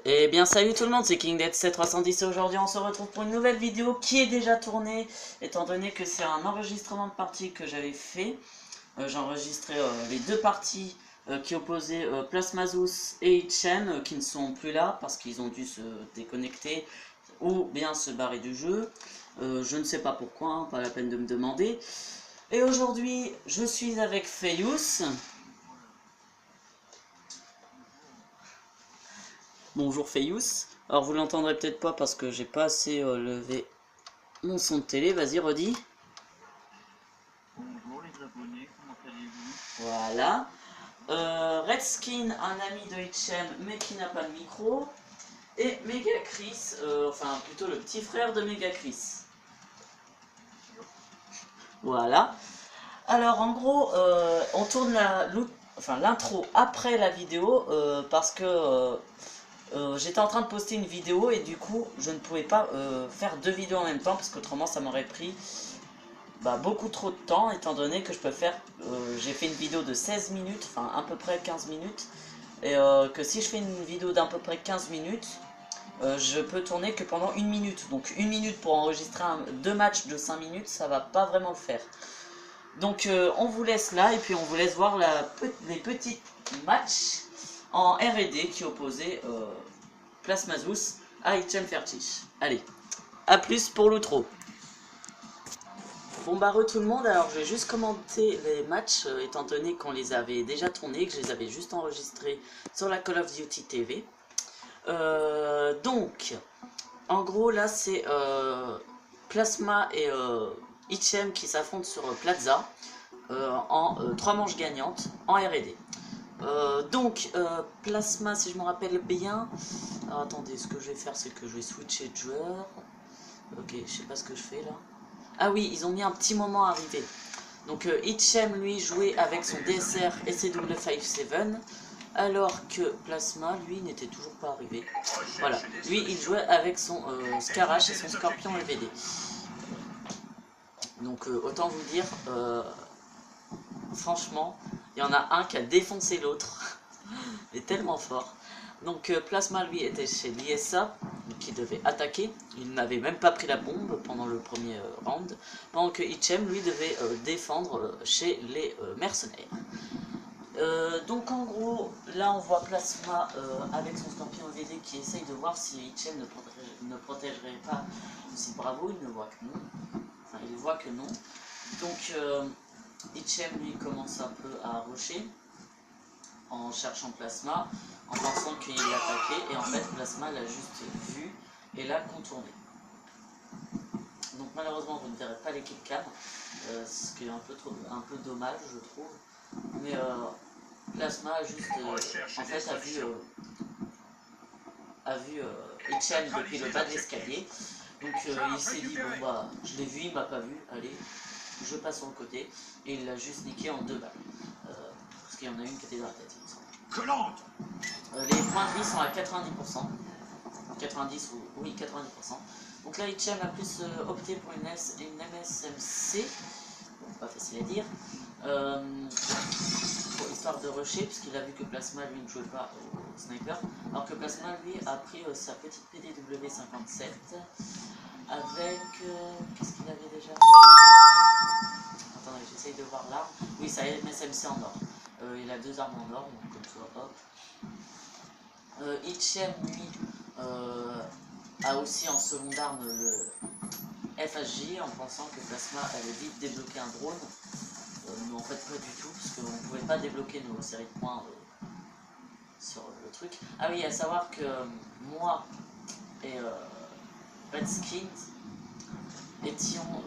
Eh bien salut tout le monde, c'est KingDead7310 et aujourd'hui on se retrouve pour une nouvelle vidéo qui est déjà tournée, étant donné que c'est un enregistrement de partie que j'avais fait. J'ai enregistré les deux parties qui opposaient Plasmazus et Hitchem qui ne sont plus là parce qu'ils ont dû se déconnecter ou bien se barrer du jeu. Je ne sais pas pourquoi, hein, pas la peine de me demander. Et aujourd'hui je suis avec Feius. Bonjour Feius. Alors vous l'entendrez peut-être pas parce que j'ai pas assez levé mon son de télé. Vas-y, redis. Bonjour les abonnés, comment allez-vous? Voilà. Redskin, un ami de Hitchem mais qui n'a pas de micro. Et Mega Chris, enfin plutôt le petit frère de Mega Chris. Voilà. Alors en gros, on tourne l'intro après la vidéo parce que j'étais en train de poster une vidéo et du coup je ne pouvais pas faire deux vidéos en même temps parce qu'autrement ça m'aurait pris beaucoup trop de temps étant donné que je peux faire, j'ai fait une vidéo de 16 minutes, enfin à peu près 15 minutes et que si je fais une vidéo d'à peu près 15 minutes, je peux tourner que pendant une minute. Donc une minute pour enregistrer deux matchs de 5 minutes, ça va pas vraiment le faire. Donc on vous laisse là et puis on vous laisse voir les petits matchs en R&D qui opposaient Plasmazus à Hitchem Fertig. Allez, à plus pour l'outro. Bon tout le monde, alors je vais juste commenter les matchs étant donné qu'on les avait déjà tournés, que je les avais juste enregistrés sur la Call of Duty TV. Donc, en gros là c'est Plasma et Hitchem qui s'affrontent sur Plaza en 3 manches gagnantes en R&D. Donc, Plasma, si je me rappelle bien. Alors, attendez, ce que je vais faire, c'est que je vais switcher de joueur. Ok, je sais pas ce que je fais là. Ah oui, ils ont mis un petit moment à arriver. Donc, Hitchem, lui, jouait avec son DSR SCW57, alors que Plasma, lui, n'était toujours pas arrivé. Voilà, lui, il jouait avec son Scarache et son Scorpion LVD. Donc, autant vous dire, franchement, il y en a un qui a défoncé l'autre. Il est tellement fort. Donc Plasma lui était chez l'ISA qui devait attaquer. Il n'avait même pas pris la bombe pendant le premier round. Pendant que Hitchem lui devait défendre chez les mercenaires. Donc en gros, là on voit Plasma avec son Scorpion VD qui essaye de voir si Hitchem ne protégerait pas si Bravo. Il ne voit que non. Enfin il voit que non. Donc Hitchem lui commence un peu à rusher en cherchant Plasma, en pensant qu'il l'attaquait, et en fait Plasma l'a juste vu et l'a contourné. Donc malheureusement vous ne verrez pas les killcams, ce qui est un peu dommage je trouve, mais Plasma a juste en fait a vu Hitchem depuis le bas de l'escalier, donc il s'est dit bon je l'ai vu, il m'a pas vu, allez je passe sur le côté, et il l'a juste niqué en 2 balles. Parce qu'il y en a une qui était dans la tête, il me semble. Les points de vie sont à 90%. 90 ou oui 90%. Donc là Hitchem a plus opté pour une MSMC. Bon, pas facile à dire. Pour histoire de rusher, puisqu'il a vu que Plasma lui ne jouait pas au sniper. Alors que Plasma lui a pris sa petite PDW57 avec. Qu'est-ce qu'il avait déjà? Attendez, j'essaye de voir l'arme. Oui, ça MSMC en or. Il a 2 armes en or, donc comme ça, hop. Hitchem, lui, a aussi en seconde arme le FHJ, en pensant que Plasma allait vite débloquer un drone. Mais en fait, pas du tout, parce qu'on ne pouvait pas débloquer nos séries de points sur le truc. Ah oui, à savoir que moi et Redskin étions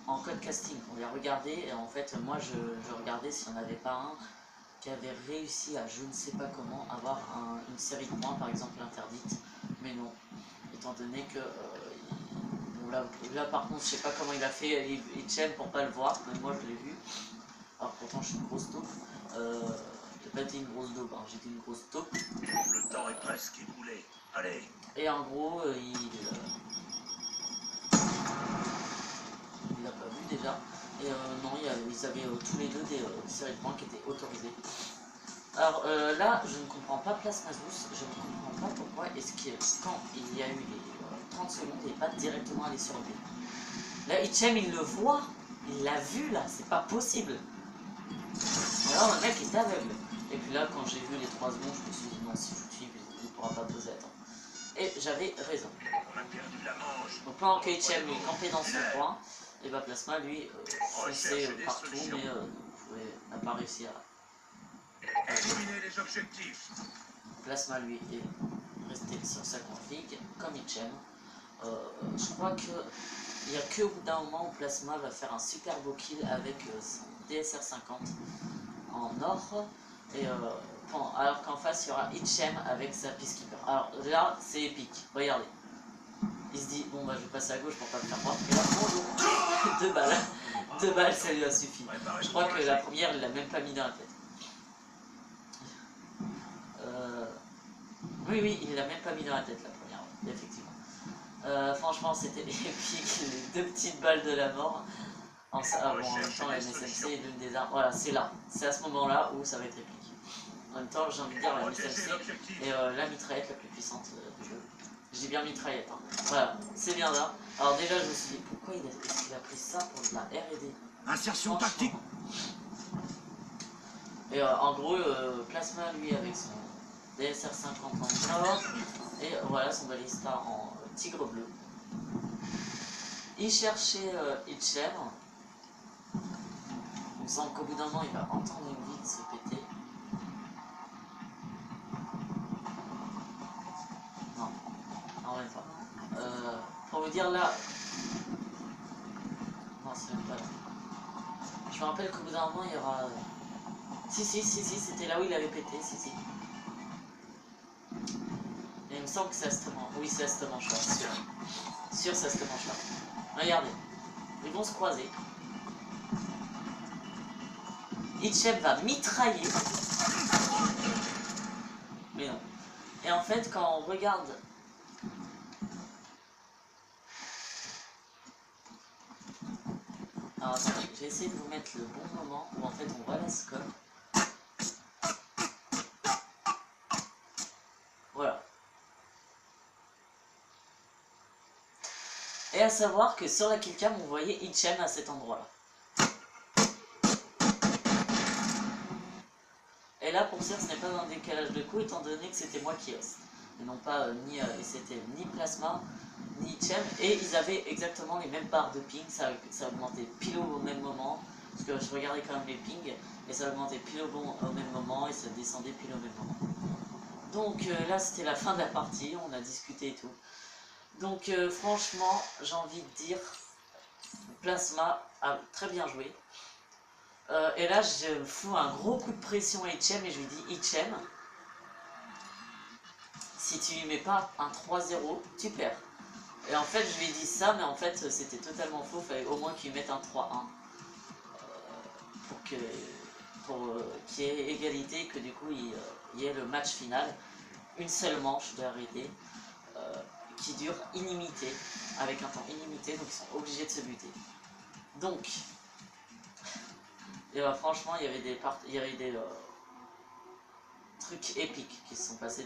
en code casting. On les a regardés et en fait moi je regardais s'il n'y en avait pas un qui avait réussi à je ne sais pas comment avoir une série de points par exemple interdite, mais non, étant donné que bon, là par contre je sais pas comment il a fait Hitchem pour pas le voir, même moi je l'ai vu, alors pourtant je suis une grosse taupe, j'ai pas été une grosse daube, hein, j'étais une grosse taupe. Le temps est presque écoulé, allez. Et en gros il l'a pas vu déjà. Et non, ils avaient tous les deux des séries de points qui étaient autorisées. Alors là, je ne comprends pas Plasmazus, je ne comprends comprends pas pourquoi est-ce que quand il y a eu les 30 secondes, il n'est pas directement allé sur lui. Là, Hichem, il le voit, il l'a vu là, c'est pas possible. Alors le mec est aveugle. Et puis là, quand j'ai vu les 3 secondes, je me suis dit non, si je suis, il ne pourra pas poser à temps. Et j'avais raison. On a perdu la manche. Donc pendant que Hichem est campé dans son coin, et bah Plasma lui fonçait partout, mais n'a pas réussi à... Éliminer les objectifs. Plasma lui est resté sur sa config, comme Hichem. Je crois que il n'y a que au bout d'un moment où Plasma va faire un super beau kill avec son DSR 50 en or. Et alors qu'en face il y aura Hichem avec sa Peacekeeper. Alors là c'est épique, regardez. Il se dit bon bah je vais passer à gauche pour pas me faire voir. Et là bonjour, 2 balles. 2 balles ça lui a suffi. Je crois que la première il l'a même pas mis dans la tête. Oui, il l'a même pas mis dans la tête la première, effectivement. Franchement c'était épique, les 2 petites balles de la mort. En même temps la MSMC est l'une des armes. Voilà, c'est là. C'est à ce moment-là où ça va être épique. En même temps j'ai envie de dire la MSMC est la mitraillette la plus puissante du jeu. Je dis bien mitraillette. Hein. Voilà, c'est bien là. Alors déjà je me suis dit pourquoi est-ce qu'il a pris ça pour de la R&D. Insertion tactique. Et en gros Plasma lui avec son DSR 50 en or et voilà son balista en tigre bleu. Il cherchait Hichem. Il me semble qu'au bout d'un moment il va entendre une ville se péter. Non, même pas. Pour vous dire là. Non, c'est même pas là. Je me rappelle qu'au bout d'un moment il y aura. Si, c'était là où il avait pété, si. Et il me semble que c'est à ce moment. Oui, c'est à ce moment, je suis sûr. Sûr, c'est à ce moment-là. Regardez. Ils vont se croiser. Hichem va mitrailler. Mais non. Et en fait, quand on regarde... Alors attendez, j'ai essayé de vous mettre le bon moment où en fait on voit la scope. Voilà. Et à savoir que sur la killcam, on voyait Hichem à cet endroit-là. Et là, pour sûr, ce n'est pas un décalage de coup, étant donné que c'était moi qui host. Et non pas et c'était ni Plasma, ni Hichem. Et ils avaient exactement les mêmes barres de ping, ça augmentait pile au même moment. Parce que je regardais quand même les pings, et ça augmentait pile au même moment, et ça descendait pile au même moment. Donc là, c'était la fin de la partie, on a discuté et tout. Donc franchement, j'ai envie de dire, Plasma a très bien joué. Et là, je fous un gros coup de pression à Hichem et je lui dis Hichem, si tu lui mets pas un 3-0, tu perds. Et en fait, je lui ai dit ça, mais en fait, c'était totalement faux. Il fallait au moins qu'il mette un 3-1 pour qu'il y ait égalité et que du coup, il y ait le match final. Une seule manche de R&D qui dure illimité, avec un temps illimité, donc ils sont obligés de se buter. Donc, et franchement, il y avait des trucs épiques qui se sont passés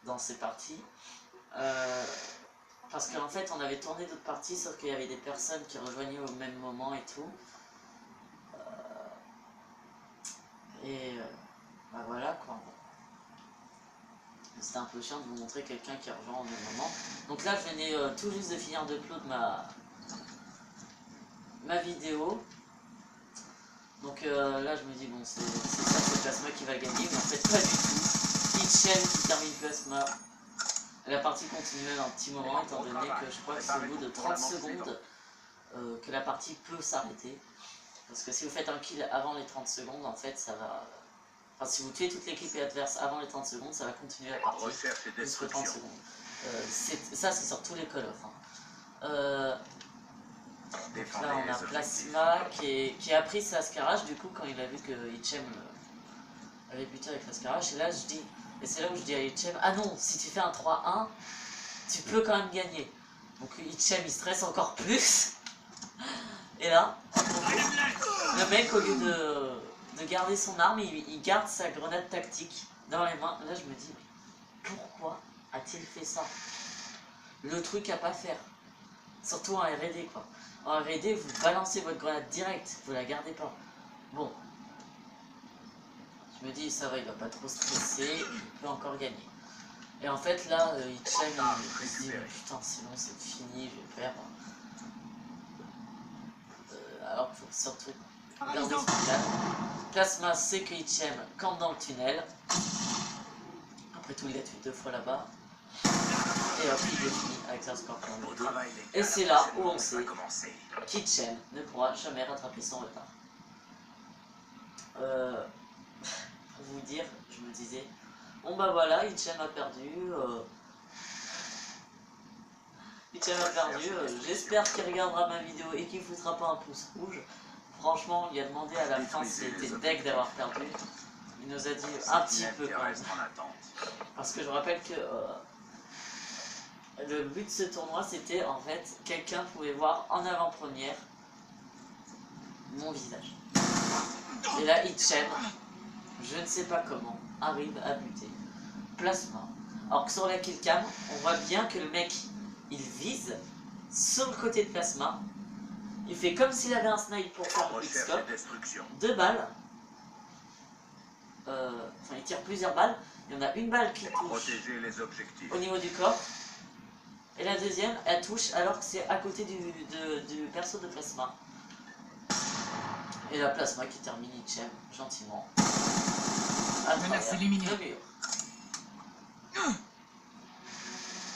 dans ces parties. Parce qu'en fait, on avait tourné d'autres parties, sauf qu'il y avait des personnes qui rejoignaient au même moment et tout. Bah voilà quoi. C'était un peu chiant de vous montrer quelqu'un qui rejoint au même moment. Donc là, je venais tout juste de finir d'upload ma vidéo. Donc là, je me dis, bon, c'est ça, c'est Plasma qui va gagner, mais en fait, pas du tout. Hichem qui termine Plasma. La partie continuait un petit moment, étant donné que je crois que c'est au bout de 30 secondes que la partie peut s'arrêter. Parce que si vous faites un kill avant les 30 secondes, en fait, ça va... Enfin, si vous tuez toute l'équipe adverse avant les 30 secondes, ça va continuer la partie jusqu'aux 30 secondes. Ça, c'est sur tous les Call of. Hein. Donc là, on a Plasma qui a pris sa Ascarage, du coup, quand il a vu que Hichem avait buté avec l'Ascarage. Et là, je dis... Et c'est là où je dis à Hichem, ah non, si tu fais un 3-1, tu peux quand même gagner. Donc Hichem, il stresse encore plus. Et là, le mec, au lieu de garder son arme, il garde sa grenade tactique. dans les mains. Là je me dis, mais pourquoi a-t-il fait ça? Le truc à pas faire. Surtout en R&D quoi. En R&D vous balancez votre grenade direct, vous la gardez pas. Bon. Je me dis ça va, il va pas trop stresser, il peut encore gagner. Et en fait là, Hitchem il se dit putain c'est bon, c'est fini, je vais perdre. Alors qu'il faut surtout garder son calme. Plasma sait que Hitchem campe dans le tunnel. Après tout il a tué 2 fois là-bas. Et hop il est fini avec sa score. Et c'est là où on sait qu'Hitchem ne pourra jamais rattraper son retard. Pour vous dire, je me disais, bon bah voilà, Hitchem a perdu. Hitchem a perdu. J'espère qu'il regardera ma vidéo et qu'il ne foutra pas un pouce rouge. Franchement, il a demandé à la fin s'il était deg d'avoir perdu. Il nous a dit un petit peu quand même. Parce que je rappelle que le but de ce tournoi, c'était en fait, quelqu'un pouvait voir en avant-première mon visage. Et là, Hitchem, je ne sais pas comment, arrive à buter Plasma. Alors que sur la killcam, on voit bien que le mec, il vise sur le côté de Plasma. Il fait comme s'il avait un snipe pour faire le quickscope. 2 balles. Enfin, il tire plusieurs balles. Il y en a une balle qui touche au niveau du corps. Et la deuxième, elle touche alors que c'est à côté du perso de Plasma. Et la Plasma qui termine Hitchem gentiment. Menace éliminée.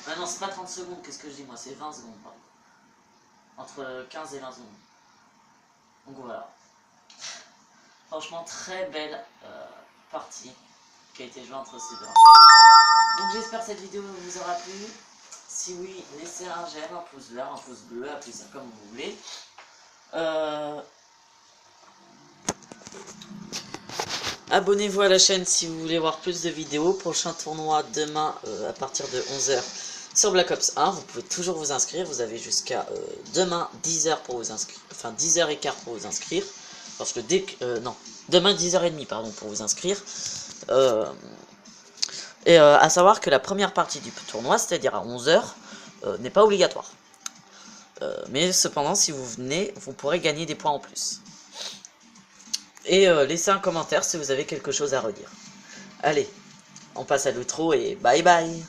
Ah non, c'est pas 30 secondes, qu'est-ce que je dis moi, c'est 20 secondes. Pardon. Entre 15 et 20 secondes. Donc voilà. Franchement, très belle partie qui a été jouée entre ces deux. Donc j'espère que cette vidéo vous aura plu. Si oui, laissez un j'aime, un pouce vert, un pouce bleu, appelez ça comme vous voulez. Abonnez-vous à la chaîne si vous voulez voir plus de vidéos. Prochain tournoi demain à partir de 11 h sur Black Ops 1. Vous pouvez toujours vous inscrire. Vous avez jusqu'à demain 10 h pour vous inscrire. Enfin 10 h 15 pour vous inscrire. Parce que dès que... non, demain 10 h 30 pardon, pour vous inscrire. Et à savoir que la première partie du tournoi, c'est-à-dire à 11 h, n'est pas obligatoire. Mais cependant, si vous venez, vous pourrez gagner des points en plus. Et laissez un commentaire si vous avez quelque chose à redire. Allez, on passe à l'outro et bye bye.